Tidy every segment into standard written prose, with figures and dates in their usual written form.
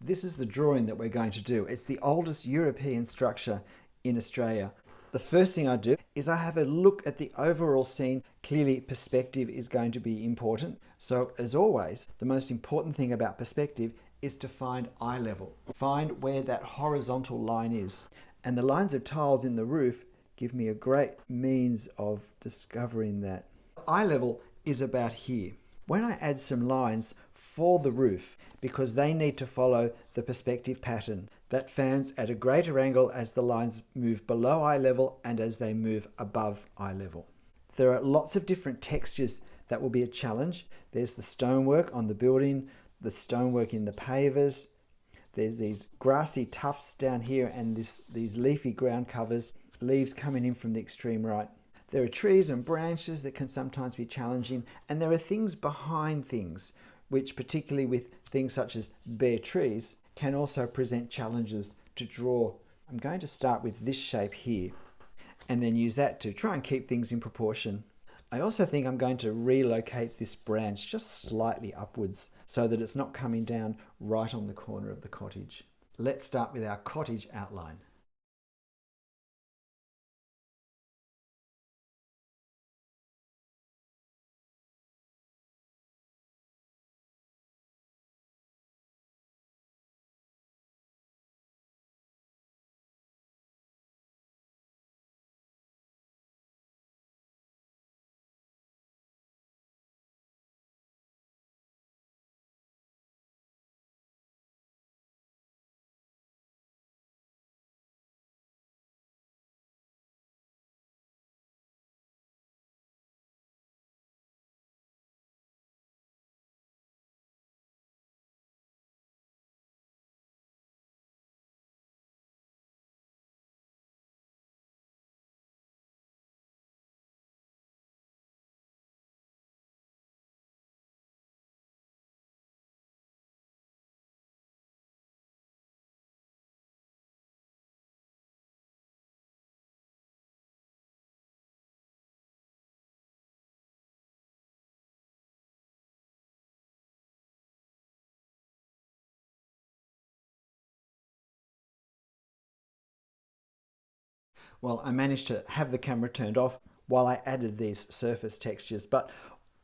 This is the drawing that we're going to do. It's the oldest European structure in Australia. The first thing I do is I have a look at the overall scene. Clearly, perspective is going to be important. So as always, the most important thing about perspective is to find eye level. Find where that horizontal line is. And the lines of tiles in the roof give me a great means of discovering that. Eye level is about here. When I add some lines for the roof, because they need to follow the perspective pattern that fans at a greater angle as the lines move below eye level and as they move above eye level. There are lots of different textures that will be a challenge. There's the stonework on the building, the stonework in the pavers. There's these grassy tufts down here and these leafy ground covers, leaves coming in from the extreme right. There are trees and branches that can sometimes be challenging, and there are things behind things, which particularly with things such as bare trees, can also present challenges to draw. I'm going to start with this shape here, and then use that to try and keep things in proportion. I also think I'm going to relocate this branch just slightly upwards so that it's not coming down right on the corner of the cottage. Let's start with our cottage outline. Well, I managed to have the camera turned off while I added these surface textures. But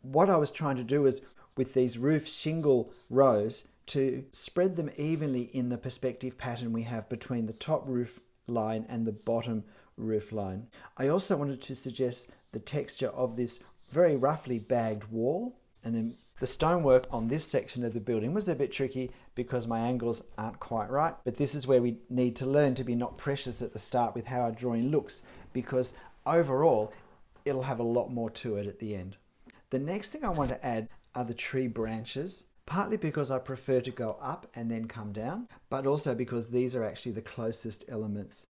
what I was trying to do is, with these roof shingle rows, to spread them evenly in the perspective pattern we have between the top roof line and the bottom roof line. I also wanted to suggest the texture of this very roughly bagged wall, and then the stonework on this section of the building was a bit tricky because my angles aren't quite right, but this is where we need to learn to be not precious at the start with how our drawing looks, because overall it'll have a lot more to it at the end. The next thing I want to add are the tree branches, partly because I prefer to go up and then come down, but also because these are actually the closest elements.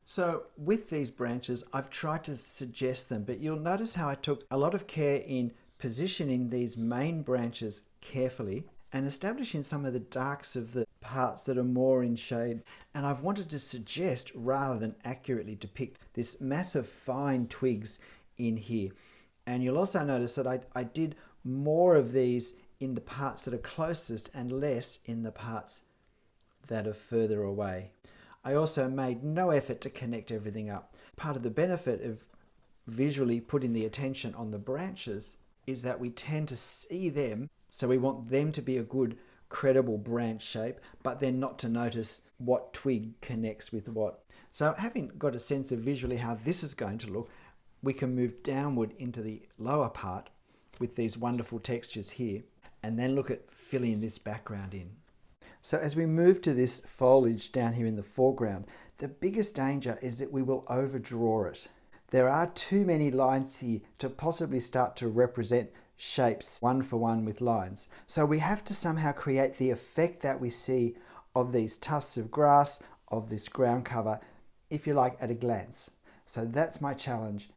So with these branches, I've tried to suggest them, but you'll notice how I took a lot of care in positioning these main branches carefully and establishing some of the darks of the parts that are more in shade. And I've wanted to suggest rather than accurately depict this massive fine twigs in here. And you'll also notice that I did more of these in the parts that are closest and less in the parts that are further away. I also made no effort to connect everything up. Part of the benefit of visually putting the attention on the branches is that we tend to see them, so we want them to be a good, credible branch shape, but then not to notice what twig connects with what. So having got a sense of visually how this is going to look, we can move downward into the lower part with these wonderful textures here, and then look at filling this background in. So as we move to this foliage down here in the foreground, the biggest danger is that we will overdraw it. There are too many lines here to possibly start to represent shapes one for one with lines. So we have to somehow create the effect that we see of these tufts of grass, of this ground cover, if you like, at a glance. So that's my challenge.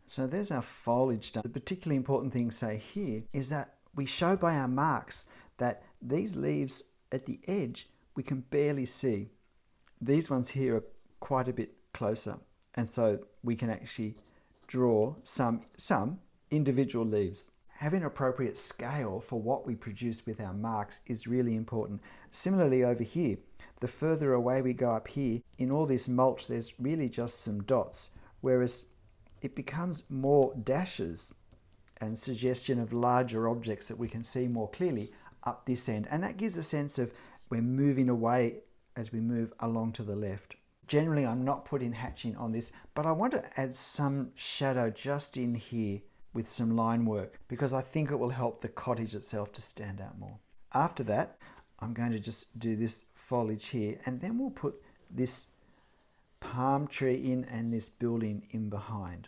So there's our foliage done. The particularly important thing, say here, is that we show by our marks that these leaves at the edge we can barely see. These ones here are quite a bit closer, and so we can actually draw some individual leaves. Having appropriate scale for what we produce with our marks is really important. Similarly over here, the further away we go up here, in all this mulch there's really just some dots, whereas it becomes more dashes and suggestion of larger objects that we can see more clearly up this end. And that gives a sense of we're moving away as we move along to the left. Generally, I'm not putting hatching on this, but I want to add some shadow just in here with some line work because I think it will help the cottage itself to stand out more. After that, I'm going to just do this foliage here, and then we'll put this palm tree in and this building in behind.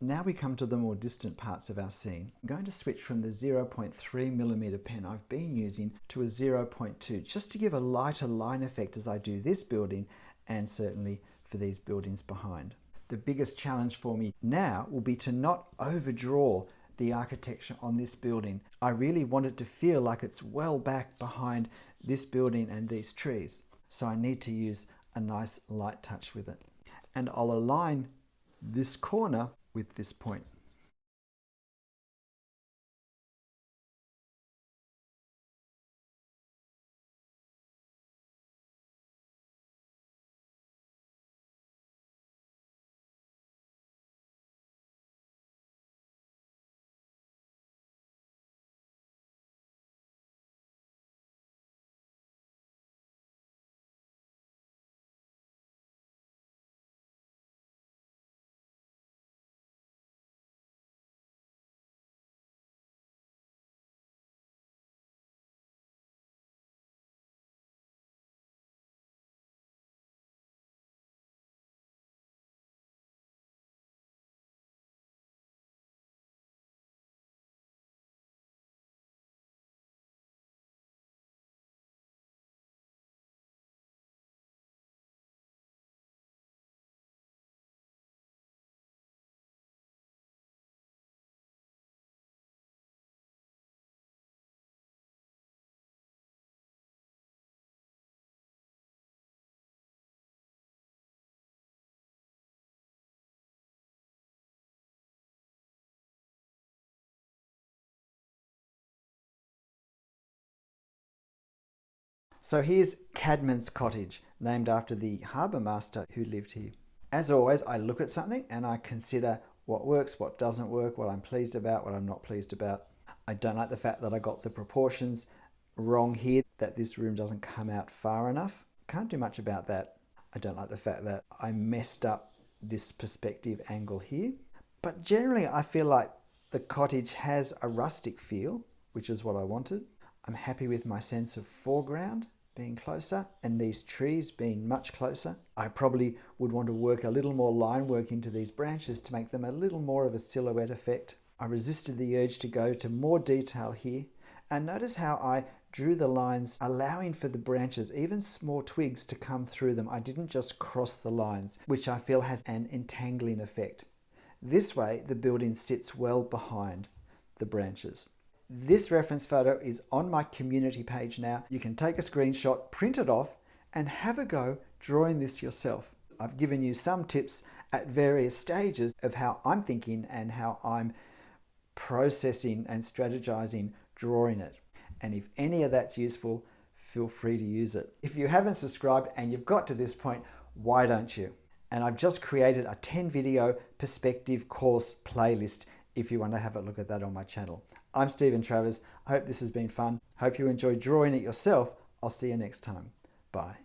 Now we come to the more distant parts of our scene. I'm going to switch from the 0.3mm pen I've been using to a 0.2 just to give a lighter line effect as I do this building and certainly for these buildings behind. The biggest challenge for me now will be to not overdraw the architecture on this building. I really want it to feel like it's well back behind this building and these trees. So I need to use a nice light touch with it. And I'll align this corner with this point. So here's Cadman's cottage, named after the harbour master who lived here. As always, I look at something and I consider what works, what doesn't work, what I'm pleased about, what I'm not pleased about. I don't like the fact that I got the proportions wrong here, that this room doesn't come out far enough. Can't do much about that. I don't like the fact that I messed up this perspective angle here. But generally, I feel like the cottage has a rustic feel, which is what I wanted. I'm happy with my sense of foreground being closer and these trees being much closer. I probably would want to work a little more line work into these branches to make them a little more of a silhouette effect. I resisted the urge to go to more detail here, and notice how I drew the lines allowing for the branches, even small twigs, to come through them. I didn't just cross the lines, which I feel has an entangling effect. This way the building sits well behind the branches. This reference photo is on my community page now. You can take a screenshot, print it off, and have a go drawing this yourself. I've given you some tips at various stages of how I'm thinking and how I'm processing and strategizing drawing it. And if any of that's useful, feel free to use it. If you haven't subscribed and you've got to this point, why don't you? And I've just created a 10 video perspective course playlist if you want to have a look at that on my channel. I'm Stephen Travers. I hope this has been fun. Hope you enjoy drawing it yourself. I'll see you next time. Bye.